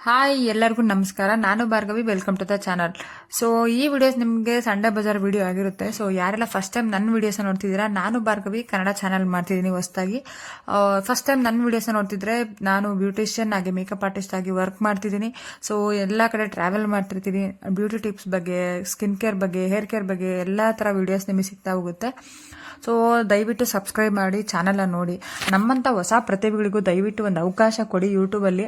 Hi ಎಲ್ಲರಿಗೂ ನಮಸ್ಕಾರ. ನಾನು Bhargavi. Welcome to the channel. So ಈ ವಿಡಿಯೋಸ್ ನಿಮಗೆ ಸಂಡೇ ಬಜಾರ್ ವಿಡಿಯೋ ಆಗಿರುತ್ತೆ. ಸೊ ಯಾರೆಲ್ಲ ಫಸ್ಟ್ ಟೈಮ್ ನನ್ನ ವಿಡಿಯೋಸ್ ನೋಡ್ತಿದ್ದೀರಾ, ನಾನು ಭಾರ್ಗವಿ ಕನ್ನಡ ಚಾನಲ್ ಮಾಡ್ತಿದ್ದೀನಿ ಹೊಸದಾಗಿ. ಫಸ್ಟ್ ಟೈಮ್ ನನ್ನ ವಿಡಿಯೋಸ್ ನೋಡ್ತಿದ್ರೆ, ನಾನು ಬ್ಯೂಟಿಷಿಯನ್ ಆಗಿ ಮೇಕಪ್ ಆರ್ಟಿಸ್ಟ್ ಆಗಿ ವರ್ಕ್ ಮಾಡ್ತಿದ್ದೀನಿ. ಸೊ ಎಲ್ಲ ಕಡೆ ಟ್ರಾವೆಲ್ ಮಾಡ್ತಿರ್ತೀನಿ. ಬ್ಯೂಟಿ ಟಿಪ್ಸ್ ಬಗ್ಗೆ, ಸ್ಕಿನ್ ಕೇರ್ ಬಗ್ಗೆ, ಹೇರ್ ಕೇರ್ ಬಗ್ಗೆ ಎಲ್ಲ ಥರ ವಿಡಿಯೋಸ್ ನಿಮಗೆ ಸಿಗ್ತಾ ಹೋಗುತ್ತೆ. ಸೊ ದಯವಿಟ್ಟು ಸಬ್ಸ್ಕ್ರೈಬ್ ಮಾಡಿ, ಚಾನಲ್ನ ನೋಡಿ. ನಮ್ಮಂಥ ಹೊಸ ಪ್ರತಿಭೆಗಳಿಗೂ ದಯವಿಟ್ಟು ಒಂದು ಅವಕಾಶ ಕೊಡಿ. ಯೂಟ್ಯೂಬಲ್ಲಿ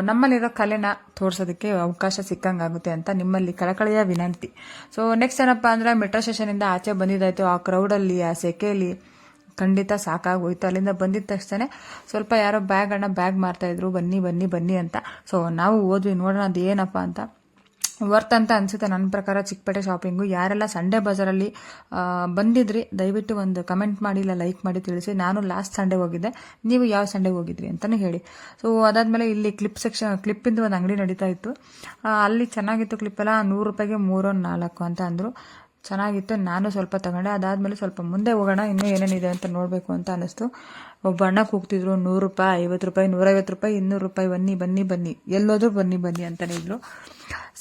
ನಮ್ಮಲ್ಲಿರೋ ಕಲೆನ ತೋರಿಸೋದಕ್ಕೆ ಅವಕಾಶ ಸಿಕ್ಕಂಗಾಗುತ್ತೆ ಅಂತ ನಿಮ್ಮಲ್ಲಿ ಕಳಕಳಿಯ ವಿನಂತಿ. ಸೊ ನೆಕ್ಸ್ಟ್ ಏನಪ್ಪ ಅಂದರೆ, ಮೆಟ್ರೋ ಸ್ಟೇಷನಿಂದ ಆಚೆ ಬಂದಿದ್ದಾಯಿತು. ಆ ಕ್ರೌಡಲ್ಲಿ, ಆ ಸೆಕೆಯಲ್ಲಿ ಖಂಡಿತ ಸಾಕಾಗೋಯ್ತು. ಅಲ್ಲಿಂದ ಬಂದಿದ ತಕ್ಷಣ ಸ್ವಲ್ಪ ಯಾರೋ ಬ್ಯಾಗ್ ಮಾರ್ತಾಯಿದ್ರು, ಬನ್ನಿ ಬನ್ನಿ ಬನ್ನಿ ಅಂತ. ಸೊ ನಾವು ಹೋದ್ವಿ, ನೋಡೋಣ ಅದು ಏನಪ್ಪ ಅಂತ. ವರ್ತ್ ಅಂತ ಅನಿಸುತ್ತೆ ನನ್ನ ಪ್ರಕಾರ ಚಿಕ್ಕಪೇಟೆ ಶಾಪಿಂಗು. ಯಾರೆಲ್ಲ ಸಂಡೇ ಬಜಾರಲ್ಲಿ ಬಂದಿದ್ರಿ ದಯವಿಟ್ಟು ಒಂದು ಕಮೆಂಟ್ ಮಾಡಿ, ಇಲ್ಲ ಲೈಕ್ ಮಾಡಿ ತಿಳಿಸಿ. ನಾನು ಲಾಸ್ಟ್ ಸಂಡೇ ಹೋಗಿದ್ದೆ, ನೀವು ಯಾವ ಸಂಡೇ ಹೋಗಿದ್ರಿ ಅಂತಲೂ ಹೇಳಿ. ಸೊ ಅದಾದಮೇಲೆ ಇಲ್ಲಿ ಕ್ಲಿಪ್ಪಿಂದು ಒಂದು ಅಂಗಡಿ ನಡೀತಾ ಇತ್ತು. ಅಲ್ಲಿ ಚೆನ್ನಾಗಿತ್ತು ಕ್ಲಿಪ್ಪೆಲ್ಲ. 100 ರೂಪಾಯಿಗೆ 3 4 ಅಂತ ಅಂದರು. ಚೆನ್ನಾಗಿತ್ತು. ನಾನು ಸ್ವಲ್ಪ ತಗೊಂಡೆ. ಅದಾದಮೇಲೆ ಸ್ವಲ್ಪ ಮುಂದೆ ಹೋಗೋಣ, ಇನ್ನೂ ಏನೇನಿದೆ ಅಂತ ನೋಡಬೇಕು ಅಂತ ಅನ್ನಿಸ್ತು. ಒಬ್ಬ ಅಣ್ಣ ಕೂಗ್ತಿದ್ರು, 100 ರೂಪಾಯಿ, 50 ರೂಪಾಯಿ, 150 ರೂಪಾಯಿ, 200 ರೂಪಾಯಿ, ಬನ್ನಿ ಬನ್ನಿ ಬನ್ನಿ, ಎಲ್ಲೋದ್ರೂ ಬನ್ನಿ ಬನ್ನಿ ಅಂತಲೇ ಇದ್ರು.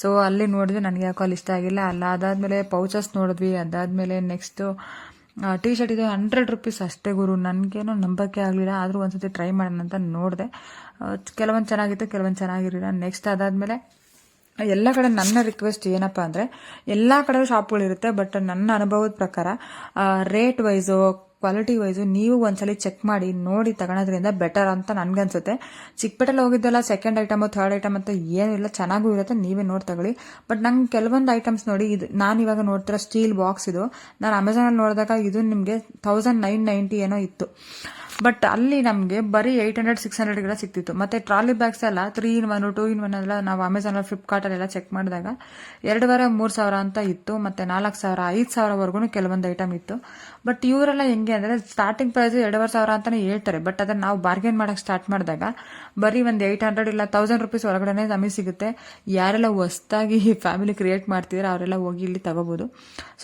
ಸೊ ಅಲ್ಲಿ ನೋಡಿದ್ವಿ, ನನಗೆ ಯಾಕೋ ಅಲ್ಲಿ ಇಷ್ಟ ಆಗಿಲ್ಲ. ಅದಾದಮೇಲೆ ಪೌಚಸ್ ನೋಡಿದ್ವಿ. ಅದಾದಮೇಲೆ ನೆಕ್ಸ್ಟು ಟೀ ಶರ್ಟ್ ಇದೆ, 100 ರೂಪೀಸ್ ಅಷ್ಟೇ ಗುರು. ನನಗೇನೋ ನಂಬಕ್ಕೆ ಆಗಲಿಲ್ಲ. ಆದರೂ ಒಂದ್ಸತಿ ಟ್ರೈ ಮಾಡೋಣ ಅಂತ ನೋಡಿದೆ. ಕೆಲವೊಂದು ಚೆನ್ನಾಗಿತ್ತು, ಕೆಲವೊಂದು ಚೆನ್ನಾಗಿರಲಿಲ್ಲ. ನೆಕ್ಸ್ಟ್ ಅದಾದಮೇಲೆ ಎಲ್ಲ ಕಡೆ ನನ್ನ ರಿಕ್ವೆಸ್ಟ್ ಏನಪ್ಪ ಅಂದರೆ, ಎಲ್ಲ ಕಡೆ ಶಾಪ್ಗಳಿರುತ್ತೆ, ಬಟ್ ನನ್ನ ಅನುಭವದ ಪ್ರಕಾರ ರೇಟ್ ವೈಸು, ಕ್ವಾಲಿಟಿ ವೈಸು ನೀವು ಒಂದ್ಸಲಿ ಚೆಕ್ ಮಾಡಿ ನೋಡಿ ತಗೊಳೋದ್ರಿಂದ ಬೆಟರ್ ಅಂತ ನನಗನ್ಸುತ್ತೆ. ಚಿಕ್ಕಪೇಟೆಲ್ಲ ಹೋಗಿದ್ದೆಲ್ಲ ಸೆಕೆಂಡ್ ಐಟಮು, ಥರ್ಡ್ ಐಟಮ್ ಅಂತ ಏನಿಲ್ಲ, ಚೆನ್ನಾಗೂ ಇರುತ್ತೆ, ನೀವೇ ನೋಡಿ ತಗೊಳ್ಳಿ. ಬಟ್ ನಂಗೆ ಕೆಲವೊಂದು ಐಟಮ್ಸ್ ನೋಡಿ, ಇದು ನಾನು ಇವಾಗ ನೋಡ್ತಿರೋ ಸ್ಟೀಲ್ ಬಾಕ್ಸ್, ಇದು ನಾನು ಅಮೆಝಾನಲ್ಲಿ ನೋಡಿದಾಗ ಇದು ನಿಮಗೆ 1990 ಏನೋ ಇತ್ತು. ಬಟ್ ಅಲ್ಲಿ ನಮಗೆ ಬರೀ 800-600 ಸಿಗ್ತಿತ್ತು. ಮತ್ತು ಟ್ರಾಲಿ ಬ್ಯಾಗ್ಸ್ ಎಲ್ಲ 3 in 1, 2 in 1 ಎಲ್ಲ ನಾವು ಅಮೆಝಾನಲ್ಲಿ, ಫ್ಲಿಪ್ಕಾರ್ಟಲ್ಲೆಲ್ಲ ಚೆಕ್ ಮಾಡಿದಾಗ 2,000-3,000 ಅಂತ ಇತ್ತು. ಮತ್ತು 4,000-5,000ವರೆಗೂ ಕೆಲವೊಂದು ಐಟಮ್ ಇತ್ತು. ಬಟ್ ಇವರೆಲ್ಲ ಹೆಂಗೆ ಅಂದರೆ, ಸ್ಟಾರ್ಟಿಂಗ್ ಪ್ರೈಸ್ 2,500 ಅಂತಲೇ ಹೇಳ್ತಾರೆ. ಬಟ್ ಅದನ್ನು ನಾವು ಬಾರ್ಗೇನ್ ಮಾಡೋಕ್ಕೆ ಸ್ಟಾರ್ಟ್ ಮಾಡಿದಾಗ ಬರೀ ಒಂದು 800 ಇಲ್ಲ 1000 ರೂಪೀಸ್ ಒಳಗಡೆ ನಮಗೆ ಸಿಗುತ್ತೆ. ಯಾರೆಲ್ಲ ಹೊಸ್ದಾಗಿ ಫ್ಯಾಮಿಲಿ ಕ್ರಿಯೇಟ್ ಮಾಡ್ತಿದ್ರೆ ಅವರೆಲ್ಲ ಹೋಗಿ ಇಲ್ಲಿ ತಗೋಬೋದು.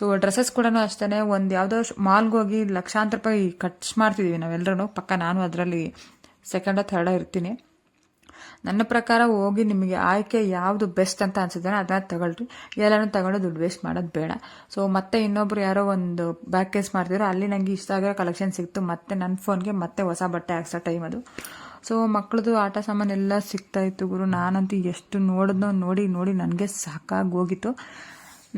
ಸೊ ಡ್ರೆಸ್ಸಸ್ ಕೂಡ ಅಷ್ಟೇ, ಒಂದು ಯಾವುದೋ ಮಾಲ್ಗೆ ಹೋಗಿ ಲಕ್ಷಾಂತರ ರೂಪಾಯಿ ಖರ್ಚು ಮಾಡ್ತಿದ್ದೀವಿ ನಾವೆಲ್ಲರೂ. ಪಕ್ಕ ನಾನು ಅದರಲ್ಲಿ ಸೆಕೆಂಡೋ ಥರ್ಡೋ ಇರ್ತೀನಿ. ನನ್ನ ಪ್ರಕಾರ ಹೋಗಿ ನಿಮಗೆ ಆಯ್ಕೆ ಯಾವುದು ಬೆಸ್ಟ್ ಅಂತ ಅನ್ಸುತ್ತೆ ಅದನ್ನ ತಗೊಳ್ರಿ. ಎಲ್ಲನೂ ತಗೊಂಡು ದುಡ್ಡು ವೇಸ್ಟ್ ಮಾಡೋದು ಬೇಡ. ಸೊ ಮತ್ತೆ ಇನ್ನೊಬ್ರು ಯಾರೋ ಒಂದು ಬ್ಯಾಗ್ ಕೇಸ್ ಮಾಡ್ತಿದ್ರು, ಅಲ್ಲಿ ನನಗೆ ಇಷ್ಟ ಆಗಿರೋ ಕಲೆಕ್ಷನ್ ಸಿಕ್ತು. ಮತ್ತೆ ನನ್ನ ಫೋನ್ಗೆ ಮತ್ತೆ ಹೊಸ ಬಟ್ಟೆ ಹಾಕ್ಸೋ ಟೈಮ್ ಅದು. ಸೊ ಮಕ್ಕಳದು ಆಟ ಸಾಮಾನೆಲ್ಲ ಸಿಗ್ತಾ ಇತ್ತು ಗುರು. ನಾನಂತೂ ಎಷ್ಟು ನೋಡಿ ನನಗೆ ಸಾಕಾಗೋಗಿತ್ತು.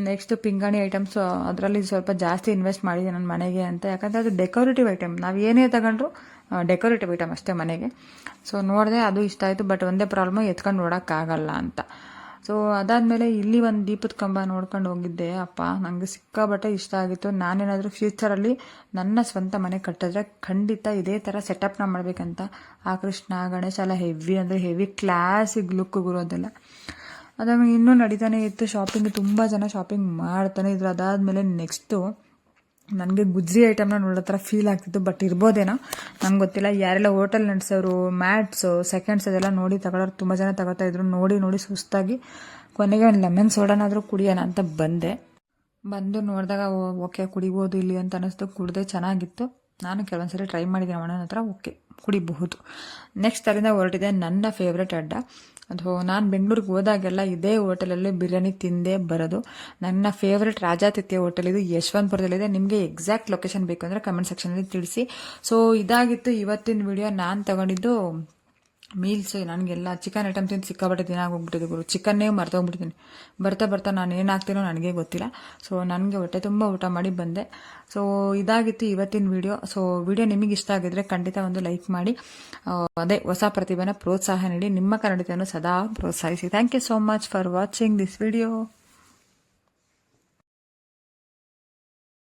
ನೆಕ್ಸ್ಟ್ ಪಿಂಗಾಣಿ ಐಟಮ್ಸ್, ಅದರಲ್ಲಿ ಸ್ವಲ್ಪ ಜಾಸ್ತಿ ಇನ್ವೆಸ್ಟ್ ಮಾಡಿದೆ ನನ್ನ ಮನೆಗೆ ಅಂತ. ಯಾಕಂದರೆ ಅದು ಡೆಕೋರೇಟಿವ್ ಐಟಮ್, ನಾವು ಏನೇ ತಗೊಂಡ್ರು ಡೆಕೋರೇಟಿವ್ ಐಟಮ್ ಅಷ್ಟೇ ಮನೆಗೆ. ಸೊ ನೋಡಿದೆ, ಅದು ಇಷ್ಟ ಆಯಿತು. ಬಟ್ ಒಂದೇ ಪ್ರಾಬ್ಲಮ್, ಎತ್ಕೊಂಡು ನೋಡೋಕ್ಕಾಗಲ್ಲ ಅಂತ. ಸೊ ಅದಾದಮೇಲೆ ಇಲ್ಲಿ ಒಂದು ದೀಪದ ಕಂಬ ನೋಡ್ಕೊಂಡು ಹೋಗಿದ್ದೆ. ಅಪ್ಪ ನನಗೆ ಸಿಕ್ಕಾಬಟ್ಟೆ ಇಷ್ಟ ಆಗಿತ್ತು. ನಾನೇನಾದರೂ ಫ್ಯೂಚರಲ್ಲಿ ನನ್ನ ಸ್ವಂತ ಮನೆ ಕಟ್ಟಿದ್ರೆ ಖಂಡಿತ ಇದೇ ಥರ ಸೆಟಪ್ನ ಮಾಡಬೇಕಂತ. ಆ ಕೃಷ್ಣ ಗಣೇಶ ಎಲ್ಲ ಹೆವಿ ಅಂದರೆ ಹೆವಿ ಕ್ಲಾಸಿಗೆ ಲುಕ್ ಗುರೋದೆಲ್ಲ. ಅದಾದ್ಮೇಲೆ ಇನ್ನೂ ನಡೀತಾನೆ ಇತ್ತು ಶಾಪಿಂಗ್. ತುಂಬ ಜನ ಶಾಪಿಂಗ್ ಮಾಡ್ತಾನೆ ಇದ್ರು. ಅದಾದಮೇಲೆ ನೆಕ್ಸ್ಟು ನನಗೆ ಗುಜ್ರಿ ಐಟಮ್ನ ನೋಡೋ ಥರ ಫೀಲ್ ಆಗ್ತಿತ್ತು. ಬಟ್ ಇರ್ಬೋದೇನೋ, ನಂಗೆ ಗೊತ್ತಿಲ್ಲ. ಯಾರೆಲ್ಲ ಹೋಟೆಲ್ ನಡೆಸೋರು, ಮ್ಯಾಟ್ಸು, ಸೆಕೆಂಡ್ಸ್ ಅದೆಲ್ಲ ನೋಡಿ ತಗೊಳ್ಳೋರು ತುಂಬ ಜನ ತಗೋತಾ ಇದ್ರು. ನೋಡಿ ಸುಸ್ತಾಗಿ ಕೊನೆಗೆ ಒಂದು ಲೆಮನ್ ಸೋಡಾನಾದರೂ ಕುಡಿಯೋಣ ಅಂತ ಬಂದು ನೋಡಿದಾಗ ಓಕೆ ಕುಡಿಬೋದು ಇಲ್ಲಿ ಅಂತ ಅನ್ನಿಸ್ತು. ಕುಡಿದೆ, ಚೆನ್ನಾಗಿತ್ತು. ನಾನು ಕೆಲವೊಂದ್ಸರಿ ಟ್ರೈ ಮಾಡಿದ್ದೀನಿ ಅಣ್ಣನ ಹತ್ರ. ಓಕೆ ಕುಡಿಬಹುದು. ನೆಕ್ಸ್ಟ್ ಅಲ್ಲಿಂದ ಹೊರಟಿದೆ ನನ್ನ ಫೇವ್ರೆಟ್ ಅಡ್ಡ. ಅದು ನಾನು ಬೆಂಗಳೂರಿಗೆ ಹೋದಾಗೆಲ್ಲ ಇದೇ ಹೋಟೆಲಲ್ಲಿ ಬಿರಿಯಾನಿ ತಿಂದೇ ಬರೋದು. ನನ್ನ ಫೇವ್ರೆಟ್ ರಾಜಾತಿಥ್ಯ ಹೋಟೆಲ್ ಇದು, ಯಶವಂತಪುರದಲ್ಲಿದೆ. ನಿಮಗೆ ಎಕ್ಸಾಕ್ಟ್ ಲೊಕೇಶನ್ ಬೇಕು ಅಂದರೆ ಕಮೆಂಟ್ ಸೆಕ್ಷನಲ್ಲಿ ತಿಳಿಸಿ. ಸೊ ಇದಾಗಿತ್ತು ಇವತ್ತಿನ ವಿಡಿಯೋ. ನಾನು ತಗೊಂಡಿದ್ದು ಮೀಲ್ಸ್. ನನಗೆಲ್ಲ ಚಿಕನ್ ಐಟಮ್ ತಿಂದು ಸಿಕ್ಕಾಬಟ್ಟೆ ದಿನ ಆಗೋಗ್ಬಿಟ್ಟಿದೆ ಗುರು. ಚಿಕನ್ನೇ ಮರ್ತೋಗ್ಬಿಟ್ಟಿದ್ದೀನಿ. ಬರ್ತಾ ನಾನು ಏನು ಹಾಕ್ತೀನೋ ನನಗೆ ಗೊತ್ತಿಲ್ಲ. ಸೊ ನನಗೆ ಹೊಟ್ಟೆ ತುಂಬ ಊಟ ಮಾಡಿ ಬಂದೆ. ಸೊ ಇದಾಗಿತ್ತು ಇವತ್ತಿನ ವಿಡಿಯೋ. ಸೊ ವಿಡಿಯೋ ನಿಮಗೆ ಇಷ್ಟ ಆಗಿದ್ರೆ ಖಂಡಿತ ಒಂದು ಲೈಕ್ ಮಾಡಿ. ಅದೇ ಹೊಸ ಪ್ರತಿಭೆನ ಪ್ರೋತ್ಸಾಹ ನೀಡಿ. ನಿಮ್ಮ ಕನ್ನಡತೆಯನ್ನು ಸದಾ ಪ್ರೋತ್ಸಾಹಿಸಿ. Thank you so much for watching this video.